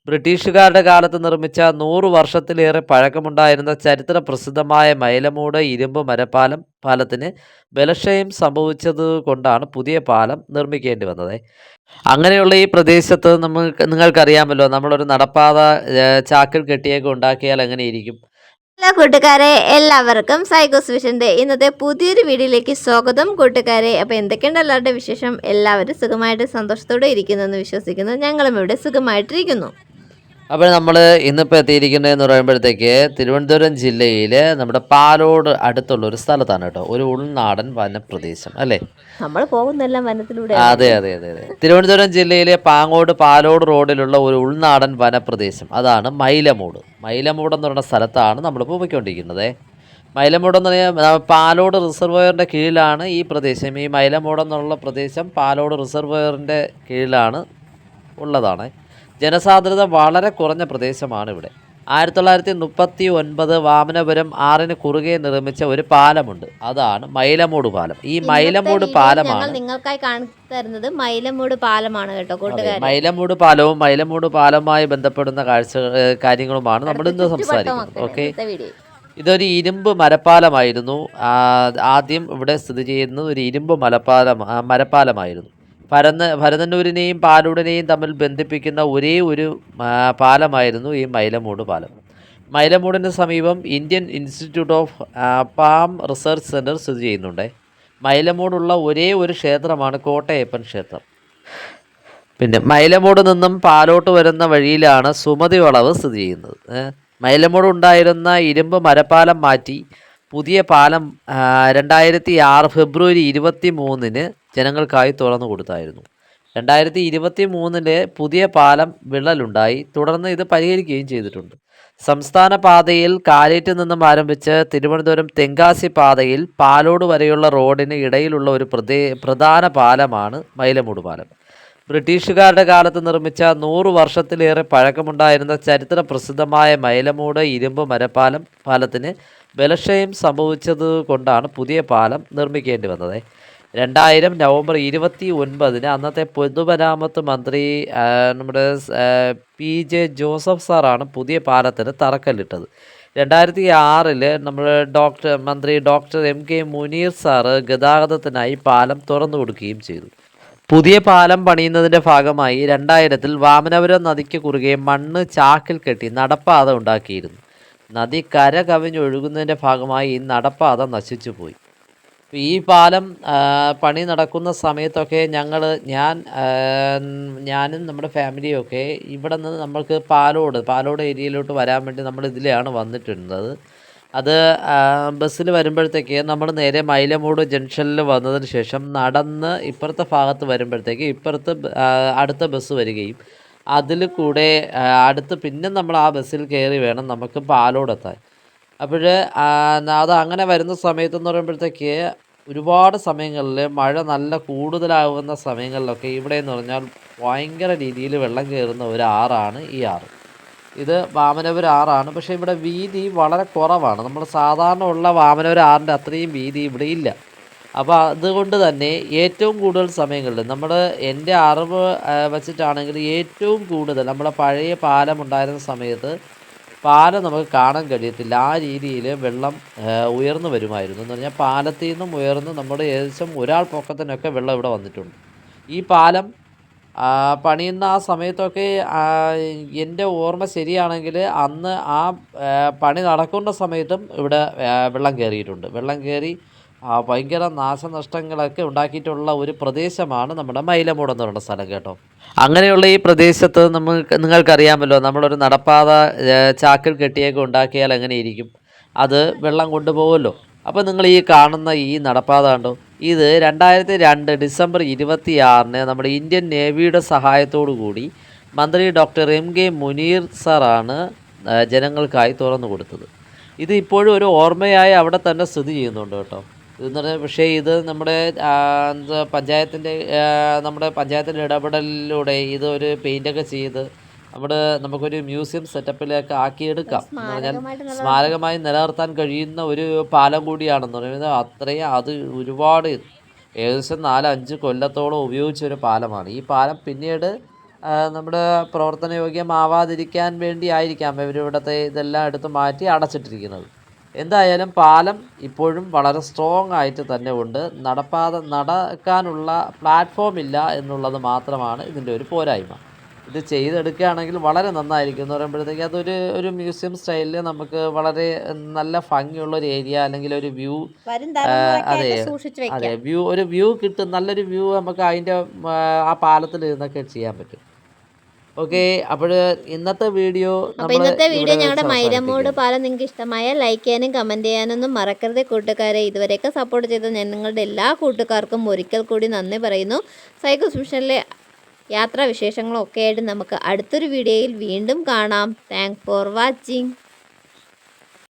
ബ്രിട്ടീഷുകാരുടെ കാലത്ത് നിർമ്മിച്ച 100 വർഷത്തിലേറെ പഴക്കമുണ്ടായിരുന്ന ചരിത്ര പ്രസിദ്ധമായ മൈലമൂട് ഇരുമ്പ് പാലത്തിന് ബലക്ഷയം സംഭവിച്ചത് കൊണ്ടാണ് പുതിയ പാലം നിർമ്മിക്കേണ്ടി വന്നത്. അങ്ങനെയുള്ള ഈ പ്രദേശത്ത് നിങ്ങൾക്കറിയാമല്ലോ, നമ്മളൊരു നടപ്പാത ചാക്കിൽ കെട്ടിയൊക്കെ ഉണ്ടാക്കിയാൽ എങ്ങനെയിരിക്കും? ഹലോ കൂട്ടുകാരെ, എല്ലാവർക്കും സൈക്കോസ് വിഷന്റെ ഇന്നത്തെ പുതിയൊരു വീഡിയോയിലേക്ക് സ്വാഗതം കൂട്ടുകാരെ. അപ്പോൾ എന്തൊക്കെയുണ്ട് എല്ലാവരുടെ വിശേഷം? എല്ലാവരും സുഖമായിട്ട് സന്തോഷത്തോടെ ഇരിക്കുന്നെന്ന് വിശ്വസിക്കുന്നു. ഞങ്ങളും ഇവിടെ സുഖമായിട്ടിരിക്കുന്നു. അപ്പോൾ നമ്മൾ ഇന്നിപ്പോൾ എത്തിയിരിക്കുന്നതെന്ന് പറയുമ്പോഴത്തേക്ക് തിരുവനന്തപുരം ജില്ലയിൽ നമ്മുടെ പാലോട് അടുത്തുള്ള ഒരു സ്ഥലത്താണ് കേട്ടോ. ഒരു ഉൾനാടൻ വനപ്രദേശം അല്ലേ? നമ്മൾ പോകുന്നെല്ലാം വനത്തിലൂടെ. അതെ അതെ അതെ അതെ തിരുവനന്തപുരം ജില്ലയിലെ പാലോട് റോഡിലുള്ള ഒരു ഉൾനാടൻ വനപ്രദേശം, അതാണ് മൈലമൂട്. മൈലമൂട് എന്ന് പറയുന്ന സ്ഥലത്താണ് നമ്മൾ പോയിക്കൊണ്ടിരിക്കുന്നത്. മൈലമൂട് എന്ന് പറഞ്ഞാൽ പാലോട് റിസർവോയറിൻ്റെ കീഴിലാണ് ഈ പ്രദേശം. ഈ മൈലമൂട് എന്നുള്ള പ്രദേശം പാലോട് റിസർവോയറിൻ്റെ കീഴിലാണ് ഉള്ളതാണ്. ജനസാന്ദ്രത വളരെ കുറഞ്ഞ പ്രദേശമാണ് ഇവിടെ. 1939 വാമനപുരം 6 കുറുകെ നിർമ്മിച്ച ഒരു പാലമുണ്ട്, അതാണ് മൈലമൂട് പാലം. ഈ മൈലമൂട് പാലമാണ് നിങ്ങൾക്കായി കാണിച്ചു തരുന്നത്. മൈലമൂട് പാലമാണ് കേട്ടോ കൂട്ടുകാരെ. മൈലമൂട് പാലവും മൈലമൂട് പാലവുമായി ബന്ധപ്പെടുന്ന കാര്യങ്ങളുമാണ് നമ്മൾ ഇന്ന് സംസാരിക്കുന്നത്. ഓക്കെ, ഇതൊരു ഇരുമ്പ് മരപ്പാലമായിരുന്നു. ആദ്യം ഇവിടെ സ്ഥിതി ചെയ്യുന്നത് ഒരു ഇരുമ്പ് മരപ്പാലമായിരുന്നു. ഭരതന്നൂരിനെയും പാലോടിനെയും തമ്മിൽ ബന്ധിപ്പിക്കുന്ന ഒരേ ഒരു പാലമായിരുന്നു ഈ മൈലമൂട് പാലം. മൈലമൂടിന് സമീപം Indian institute of palm research centre സ്ഥിതി ചെയ്യുന്നുണ്ട്. മൈലമൂടുള്ള ഒരേ ഒരു ക്ഷേത്രമാണ് കോട്ടയപ്പൻ ക്ഷേത്രം. പിന്നെ മൈലമൂട് നിന്നും പാലോട്ട് വരുന്ന വഴിയിലാണ് സുമതി വളവ് സ്ഥിതി ചെയ്യുന്നത്. മൈലമൂട് ഉണ്ടായിരുന്ന ഇരുമ്പ് മരപ്പാലം മാറ്റി പുതിയ പാലം 2006 ഫെബ്രുവരി 23 ജനങ്ങൾക്കായി തുറന്നു കൊടുത്തായിരുന്നു. 2023 പുതിയ പാലം വിള്ളലുണ്ടായി. തുടർന്ന് ഇത് പരിഹരിക്കുകയും ചെയ്തിട്ടുണ്ട്. സംസ്ഥാന പാതയിൽ കാലേറ്റിൽ നിന്നും ആരംഭിച്ച് തിരുവനന്തപുരം തെങ്കാശി പാതയിൽ പാലോട് വരെയുള്ള റോഡിന് ഇടയിലുള്ള ഒരു പ്രധാന പാലമാണ് മൈലമൂട് പാലം. ബ്രിട്ടീഷുകാരുടെ കാലത്ത് നിർമ്മിച്ച 100 വർഷത്തിലേറെ പഴക്കമുണ്ടായിരുന്ന ചരിത്ര പ്രസിദ്ധമായ മൈലമൂട് ഇരുമ്പ് പാലത്തിന് ബലക്ഷയം സംഭവിച്ചത് കൊണ്ടാണ് പുതിയ പാലം നിർമ്മിക്കേണ്ടി വന്നത്. 2000 നവംബർ 29 അന്നത്തെ പൊതുമരാമത്ത് മന്ത്രി നമ്മുടെ PJ ജോസഫ് സാറാണ് പുതിയ പാലത്തിന് തറക്കല്ലിട്ടത്. 2006 മന്ത്രി ഡോക്ടർ MK മുനീർ സാറ് ഗതാഗതത്തിനായി പാലം തുറന്നു കൊടുക്കുകയും ചെയ്തു. പുതിയ പാലം പണിയുന്നതിൻ്റെ ഭാഗമായി 2000 വാമനപുരം നദിക്ക് കുറുകെ മണ്ണ് ചാക്കിൽ കെട്ടി നടപ്പാത ഉണ്ടാക്കിയിരുന്നു. നദി കര കവിഞ്ഞൊഴുകുന്നതിൻ്റെ ഭാഗമായി ഈ നടപ്പാത നശിച്ചുപോയി. ഈ പാലം പണി നടക്കുന്ന സമയത്തൊക്കെ ഞാനും നമ്മുടെ ഫാമിലിയൊക്കെ ഇവിടെ നിന്ന് നമ്മൾക്ക് പാലോട് ഏരിയയിലോട്ട് വരാൻ വേണ്ടി നമ്മൾ ഇതിലെയാണ് വന്നിട്ടുള്ളത്. അത് ബസ്സിൽ വരുമ്പോഴത്തേക്ക് നമ്മൾ നേരെ മൈലമൂട് ജംഗ്ഷനിൽ വന്നതിന് ശേഷം നടന്ന് ഇപ്പുറത്തെ ഭാഗത്ത് വരുമ്പോഴത്തേക്ക് അടുത്ത ബസ് വരികയും അതിൽ കൂടെ പിന്നെ നമ്മൾ ആ ബസ്സിൽ കയറി വേണം നമുക്ക് പാലോടെത്താൻ. അത് അങ്ങനെ വരുന്ന സമയത്തെന്ന് പറയുമ്പോഴത്തേക്ക് ഒരുപാട് സമയങ്ങളിൽ മഴ നല്ല കൂടുതലാകുന്ന സമയങ്ങളിലൊക്കെ ഇവിടെ എന്ന് പറഞ്ഞാൽ ഭയങ്കര രീതിയിൽ വെള്ളം കയറുന്ന ഒരു ആറാണ് ഈ ആറ്. ഇത് വാമനപുരം ആറാണ്. പക്ഷേ ഇവിടെ വീതി വളരെ കുറവാണ്. നമ്മൾ സാധാരണ ഉള്ള വാമനപുരം ആറിൻ്റെ അത്രയും വീതി ഇവിടെ ഇല്ല. അപ്പോൾ അതുകൊണ്ട് തന്നെ ഏറ്റവും കൂടുതൽ സമയങ്ങളിൽ എൻ്റെ അറിവ് വച്ചിട്ടാണെങ്കിൽ ഏറ്റവും കൂടുതൽ നമ്മുടെ പഴയ പാലം ഉണ്ടായിരുന്ന സമയത്ത് പാലം നമുക്ക് കാണാൻ കഴിയത്തില്ല. ആ രീതിയിൽ വെള്ളം ഉയർന്നു വരുമായിരുന്നു. എന്ന് പറഞ്ഞാൽ പാലത്തിൽ നിന്നും ഉയർന്ന് നമ്മുടെ ഏകദേശം ഒരാൾ പൊക്കത്തിനൊക്കെ വെള്ളം ഇവിടെ വന്നിട്ടുണ്ട്. ഈ പാലം പണിയുന്ന ആ സമയത്തൊക്കെ എൻ്റെ ഓർമ്മ ശരിയാണെങ്കിൽ അന്ന് ആ പണി നടക്കുന്ന സമയത്തും ഇവിടെ വെള്ളം കയറിയിട്ടുണ്ട്. വെള്ളം കയറി ഭയങ്കര നാശനഷ്ടങ്ങളൊക്കെ ഉണ്ടാക്കിയിട്ടുള്ള ഒരു പ്രദേശമാണ് നമ്മുടെ മൈലമൂട് എന്ന് പറയുന്ന സ്ഥലം കേട്ടോ. അങ്ങനെയുള്ള ഈ പ്രദേശത്ത് നിങ്ങൾക്കറിയാമല്ലോ, നമ്മളൊരു നടപ്പാത ചാക്കിൽ കെട്ടിയൊക്കെ ഉണ്ടാക്കിയാൽ എങ്ങനെയിരിക്കും? അത് വെള്ളം കൊണ്ടുപോകുമല്ലോ. അപ്പോൾ നിങ്ങൾ ഈ കാണുന്ന ഈ നടപ്പാത കണ്ടോ, ഇത് 2002 ഡിസംബർ 26 നമ്മുടെ ഇന്ത്യൻ നേവിയുടെ സഹായത്തോടു കൂടി മന്ത്രി ഡോക്ടർ MK മുനീർ സാറാണ് ജനങ്ങൾക്കായി തുറന്നു കൊടുത്തത്. ഇത് ഇപ്പോഴും ഒരു ഓർമ്മയായി അവിടെ തന്നെ സ്ഥിതി ചെയ്യുന്നുണ്ട് കേട്ടോ. ഇതെന്ന് പറഞ്ഞാൽ പക്ഷേ ഇത് നമ്മുടെ പഞ്ചായത്തിൻ്റെ ഇടപെടലിലൂടെ ഇത് ഒരു പെയിൻ്റൊക്കെ ചെയ്ത് നമുക്കൊരു മ്യൂസിയം സെറ്റപ്പിലേക്ക് ആക്കിയെടുക്കാം. എന്ന് പറഞ്ഞാൽ സ്മാരകമായി നിലനിർത്താൻ കഴിയുന്ന ഒരു പാലം കൂടിയാണെന്ന് പറയുന്നത്. അത് ഒരുപാട് ഏകദേശം 4-5 കൊല്ലത്തോളം ഉപയോഗിച്ചൊരു പാലമാണ്. ഈ പാലം പിന്നീട് നമ്മുടെ പ്രവർത്തനയോഗ്യമാവാതിരിക്കാൻ വേണ്ടി ആയിരിക്കാം ഇവരിവിടുത്തെ ഇതെല്ലാം എടുത്ത് മാറ്റി അടച്ചിട്ടിരിക്കുന്നത്. എന്തായാലും പാലം ഇപ്പോഴും വളരെ സ്ട്രോങ് ആയിട്ട് തന്നെ ഉണ്ട്. നടക്കാനുള്ള പ്ലാറ്റ്ഫോം ഇല്ല എന്നുള്ളത് മാത്രമാണ് ഇതിൻ്റെ ഒരു പോരായ്മ. ഇത് ചെയ്തെടുക്കുകയാണെങ്കിൽ വളരെ നന്നായിരിക്കും. എന്ന് പറയുമ്പോഴത്തേക്ക് ഒരു മ്യൂസിയം സ്റ്റൈലിൽ നമുക്ക് വളരെ നല്ല ഭംഗിയുള്ളൊരു ഏരിയ അല്ലെങ്കിൽ ഒരു വ്യൂ, അതെ അതെ, ഒരു വ്യൂ കിട്ടും. നല്ലൊരു വ്യൂ നമുക്ക് അതിൻ്റെ ആ പാലത്തിൽ ഇരുന്നൊക്കെ ചെയ്യാൻ പറ്റും. ഓക്കെ, അപ്പോൾ ഇന്നത്തെ വീഡിയോ ഞങ്ങളുടെ മൈലമൂട് പാലം നിങ്ങൾക്ക് ഇഷ്ടമായ ലൈക്ക് ചെയ്യാനും കമൻറ്റ് ചെയ്യാനൊന്നും മറക്കരുത് കൂട്ടുകാരെ. ഇതുവരെയൊക്കെ സപ്പോർട്ട് ചെയ്ത നിങ്ങളുടെ എല്ലാ കൂട്ടുകാർക്കും ഒരിക്കൽ കൂടി നന്ദി പറയുന്നു. സൈക്കോസ് മിഷനിലെ യാത്രാവിശേഷങ്ങളും ഒക്കെ ആയിട്ട് നമുക്ക് അടുത്തൊരു വീഡിയോയിൽ വീണ്ടും കാണാം. Thanks for watching.